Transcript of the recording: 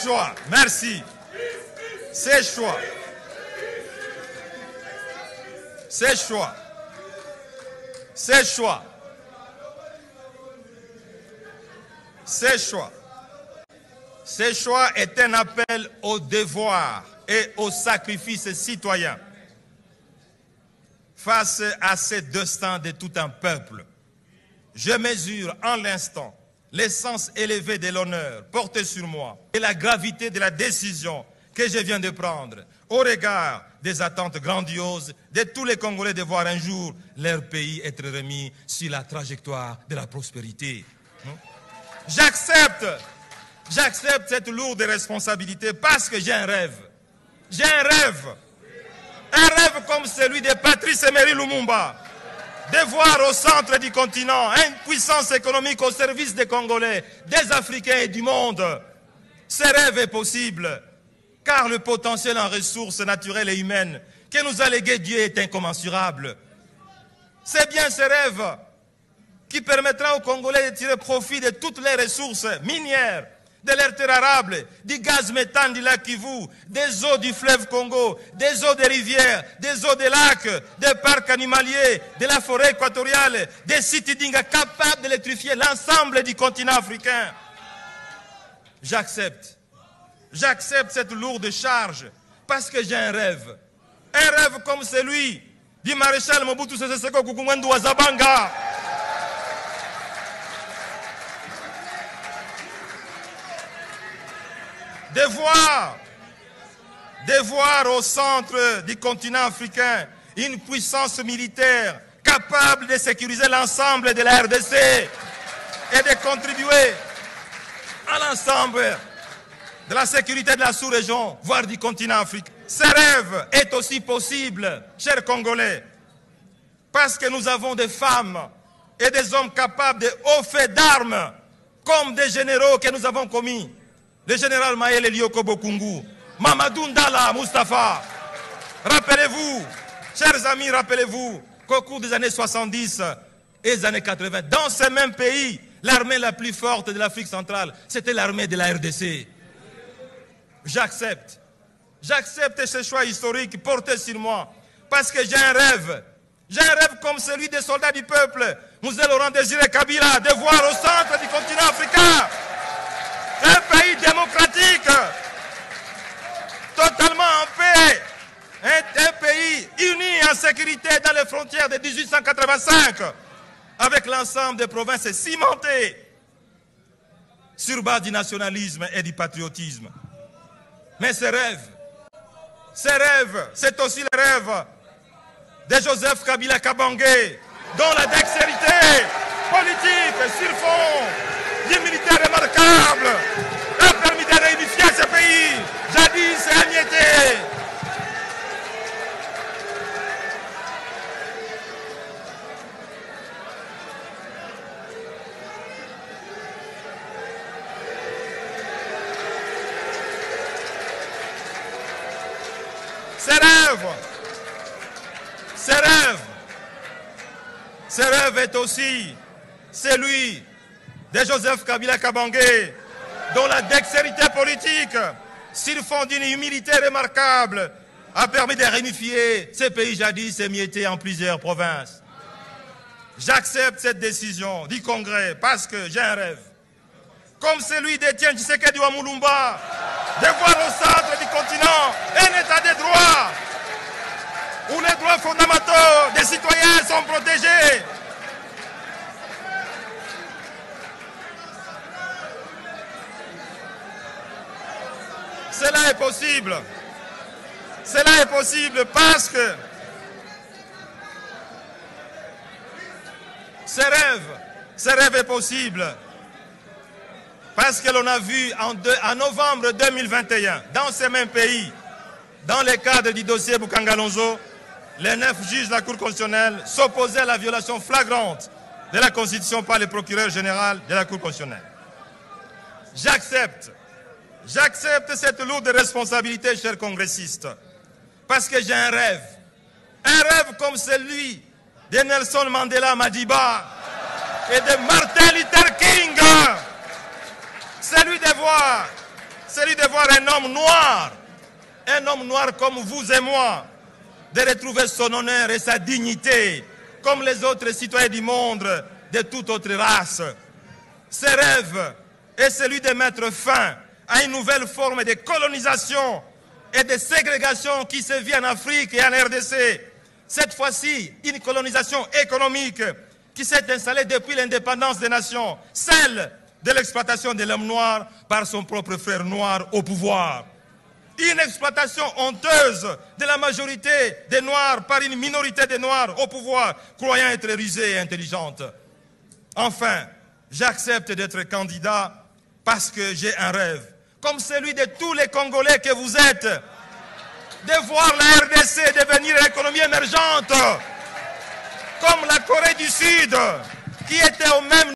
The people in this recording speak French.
choix. Merci. Ces choix. Ces choix. Ces choix. Ces choix. Ces choix est un appel au devoir et au sacrifice citoyen face à ces destins de tout un peuple. Je mesure en l'instant l'essence élevée de l'honneur porté sur moi et la gravité de la décision que je viens de prendre au regard des attentes grandioses de tous les Congolais de voir un jour leur pays être remis sur la trajectoire de la prospérité. J'accepte cette lourde responsabilité parce que j'ai un rêve. J'ai un rêve. Un rêve comme celui de Patrice Emery Lumumba. De voir au centre du continent une puissance économique au service des Congolais, des Africains et du monde. Ce rêve est possible, car le potentiel en ressources naturelles et humaines que nous a légué Dieu est incommensurable. C'est bien ce rêve qui permettra aux Congolais de tirer profit de toutes les ressources minières, de l'air terre arable, du gaz méthane du lac Kivu, des eaux du fleuve Congo, des eaux des rivières, des eaux des lacs, des parcs animaliers, de la forêt équatoriale, des sites d'Inga capables d'électrifier l'ensemble du continent africain. J'accepte cette lourde charge parce que j'ai un rêve. Un rêve comme celui du maréchal Mobutu Sese Seko Kuku wa Zabanga. De voir au centre du continent africain une puissance militaire capable de sécuriser l'ensemble de la RDC et de contribuer à l'ensemble de la sécurité de la sous-région, voire du continent africain. Ce rêve est aussi possible, chers Congolais, parce que nous avons des femmes et des hommes capables de hauts faits d'armes, comme des généraux que nous avons commis. Le général Maël Elioko Bokungu, Mamadou Ndala Mustafa. Rappelez-vous, chers amis, rappelez-vous qu'au cours des années 70 et des années 80, dans ce même pays, l'armée la plus forte de l'Afrique centrale, c'était l'armée de la RDC. J'accepte ce choix historique porté sur moi, parce que j'ai un rêve. J'ai un rêve comme celui des soldats du peuple, Moussel Laurent Désiré Kabila, de voir au centre du continent africain un pays démocratique, totalement en paix, un pays uni en sécurité dans les frontières de 1885, avec l'ensemble des provinces cimentées sur base du nationalisme et du patriotisme. Mais ce rêve, c'est aussi le rêve de Joseph Kabila Kabange, dont la dextérité politique sur fond du militaire remarquable a permis de réunifier ce pays, jadis émietté. Ce rêve est aussi celui de Joseph Kabila Kabange, dont la dextérité politique, sur fond d'une humilité remarquable, a permis de réunifier ce pays jadis émietté en plusieurs provinces. J'accepte cette décision du Congrès parce que j'ai un rêve, comme celui d'Étienne Tshisekedi wa Mulumba, de voir au centre du continent un état de droit, où les droits fondamentaux des citoyens sont protégés. Cela est possible. Cela est possible parce que ce rêve est possible. Parce que l'on a vu en novembre 2021, dans ce même pays, dans le cadre du dossier Bukangalonzo, les 9 juges de la Cour constitutionnelle s'opposaient à la violation flagrante de la Constitution par le procureur général de la Cour constitutionnelle. J'accepte cette lourde responsabilité, chers congressistes, parce que j'ai un rêve comme celui de Nelson Mandela Madiba et de Martin Luther King, celui de voir celui de voir un homme noir comme vous et moi, de retrouver son honneur et sa dignité, comme les autres citoyens du monde de toute autre race. Ce rêve est celui de mettre fin à une nouvelle forme de colonisation et de ségrégation qui se vit en Afrique et en RDC. Cette fois-ci, une colonisation économique qui s'est installée depuis l'indépendance des nations, celle de l'exploitation de l'homme noir par son propre frère noir au pouvoir. Une exploitation honteuse de la majorité des Noirs par une minorité des Noirs au pouvoir, croyant être rusée et intelligente. Enfin, j'accepte d'être candidat parce que j'ai un rêve, comme celui de tous les Congolais que vous êtes, de voir la RDC devenir une économie émergente, comme la Corée du Sud, qui était au même